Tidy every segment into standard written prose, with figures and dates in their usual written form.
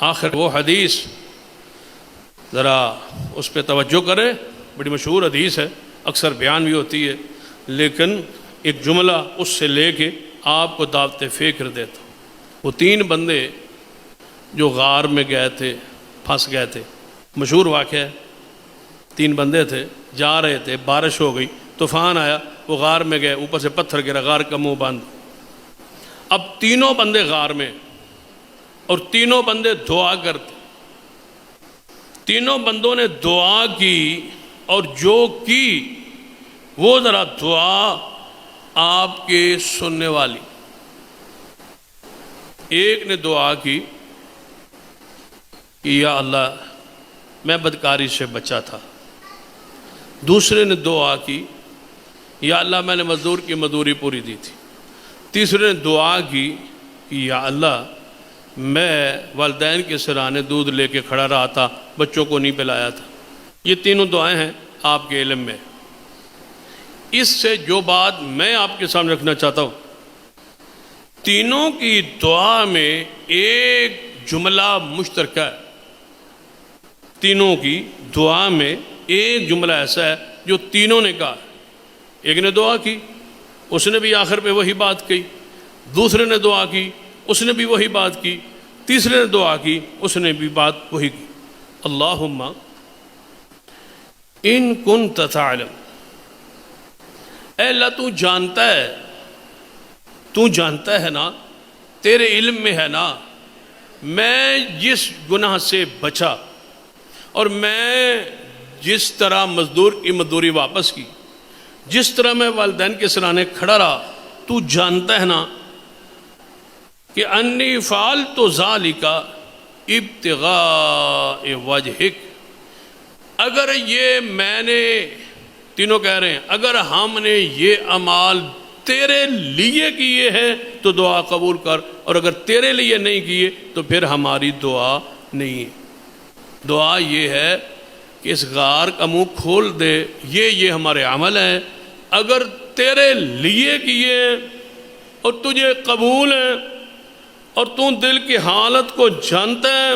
آخر وہ حدیث ذرا اس پہ توجہ کرے، بڑی مشہور حدیث ہے، اکثر بیان بھی ہوتی ہے، لیکن ایک جملہ اس سے لے کے آپ کو دعوت فکر دیتا ہوں۔ وہ 3 بندے جو غار میں گئے تھے، پھنس گئے تھے، مشہور واقعہ ہے۔ 3 بندے تھے، جا رہے تھے، بارش ہو گئی، طوفان آیا، وہ غار میں گئے، اوپر سے پتھر گرا، غار کا منہ بند۔ اب 3 بندے غار میں، اور 3 بندے دعا کرتے۔ 3 بندوں نے دعا کی، اور جو کی وہ ذرا دعا آپ کے سننے والی۔ ایک نے دعا کی کہ یا اللہ میں بدکاری سے بچا تھا۔ دوسرے نے دعا کی یا اللہ میں نے مزدور کی مزدوری پوری دی تھی۔ تیسرے نے دعا کی کہ یا اللہ میں والدین کے سرانے دودھ لے کے کھڑا رہا تھا، بچوں کو نہیں پلایا تھا۔ یہ 3 دعائیں ہیں آپ کے علم میں۔ اس سے جو بات میں آپ کے سامنے رکھنا چاہتا ہوں، 3 کی دعا میں ایک جملہ مشترکہ ہے۔ 3 کی دعا میں ایک جملہ ایسا ہے جو 3 نے کہا۔ ایک نے دعا کی، اس نے بھی آخر پہ وہی بات کہی۔ دوسرے نے دعا کی، اس نے بھی وہی بات کی۔ تیسرے نے دعا کی، اس نے بھی بات وہی کی۔ اللہم ان کنت تعلم، اے اللہ تو جانتا ہے نا، تیرے علم میں ہے نا میں جس گناہ سے بچا، اور میں جس طرح مزدور کی مزدوری واپس کی، جس طرح میں والدین کے سرانے کھڑا رہا، تو جانتا ہے نا کہ انی فعلت ذالک ابتغاء وجہک۔ اگر یہ میں نے، 3 کہہ رہے ہیں، اگر ہم نے یہ اعمال تیرے لیے کیے ہیں تو دعا قبول کر، اور اگر تیرے لیے نہیں کیے تو پھر ہماری دعا نہیں ہے۔ دعا یہ ہے کہ اس غار کا منہ کھول دے، یہ ہمارے عمل ہیں، اگر تیرے لیے کیے اور تجھے قبول ہیں، اور تو دل کی حالت کو جانتا ہے،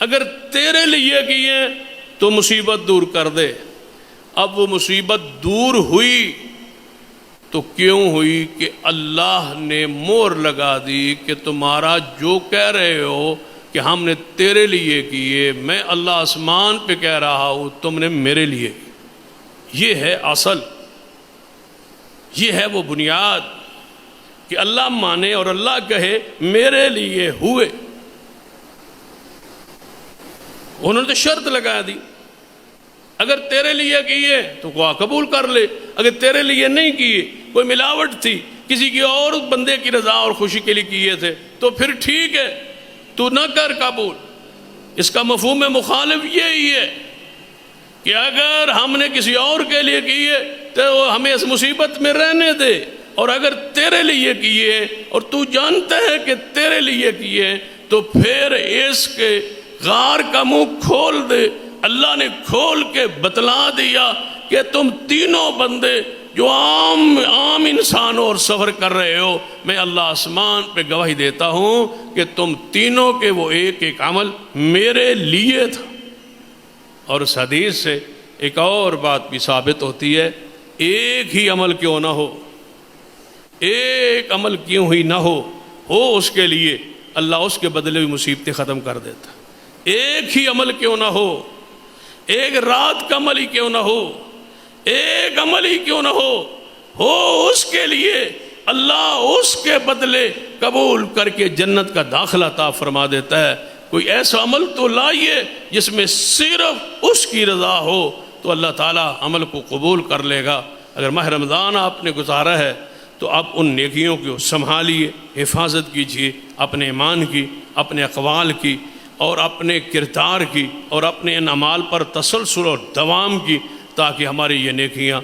اگر تیرے لیے کیے تو مصیبت دور کر دے۔ اب وہ مصیبت دور ہوئی تو کیوں ہوئی کہ اللہ نے مہر لگا دی کہ تمہارا جو کہہ رہے ہو کہ ہم نے تیرے لیے کیے، میں اللہ آسمان پہ کہہ رہا ہوں تم نے میرے لیے۔ یہ ہے اصل، یہ ہے وہ بنیاد کہ اللہ مانے اور اللہ کہے میرے لیے ہوئے۔ انہوں نے تو شرط لگا دی، اگر تیرے لیے کیے تو دعا قبول کر لے، اگر تیرے لیے نہیں کیے، کوئی ملاوٹ تھی، کسی کی اور بندے کی رضا اور خوشی کے لیے کیے تھے، تو پھر ٹھیک ہے تو نہ کر قبول۔ اس کا مفہوم مخالف یہی ہے کہ اگر ہم نے کسی اور کے لیے کیے تو ہمیں اس مصیبت میں رہنے دے، اور اگر تیرے لیے کیے اور تو جانتا ہے کہ تیرے لیے کیے تو پھر اس کے غار کا منہ کھول دے۔ اللہ نے کھول کے بتلا دیا کہ تم 3 بندے جو عام انسانوں اور سفر کر رہے ہو، میں اللہ آسمان پہ گواہی دیتا ہوں کہ تم 3 کے وہ ایک عمل میرے لیے تھا۔ اور اس حدیث سے ایک اور بات بھی ثابت ہوتی ہے، ایک ہی عمل کیوں نہ ہو، ایک عمل کیوں ہی نہ ہو اس کے لیے اللہ اس کے بدلے بھی مصیبتیں ختم کر دیتا۔ ایک ہی عمل کیوں نہ ہو، ایک رات کا عمل ہی کیوں نہ ہو، ایک عمل ہی کیوں نہ ہو اس کے لیے اللہ اس کے بدلے قبول کر کے جنت کا داخلہ عطا فرما دیتا ہے۔ کوئی ایسا عمل تو لائیے جس میں صرف اس کی رضا ہو، تو اللہ تعالیٰ عمل کو قبول کر لے گا۔ اگر ماہ رمضان آپ نے گزارا ہے تو آپ ان نیکیوں کو سنبھالیے، حفاظت کیجیے، اپنے ایمان کی، اپنے اقوال کی، اور اپنے کردار کی، اور اپنے ان اعمال پر تسلسل اور دوام کی، تاکہ ہماری یہ نیکیاں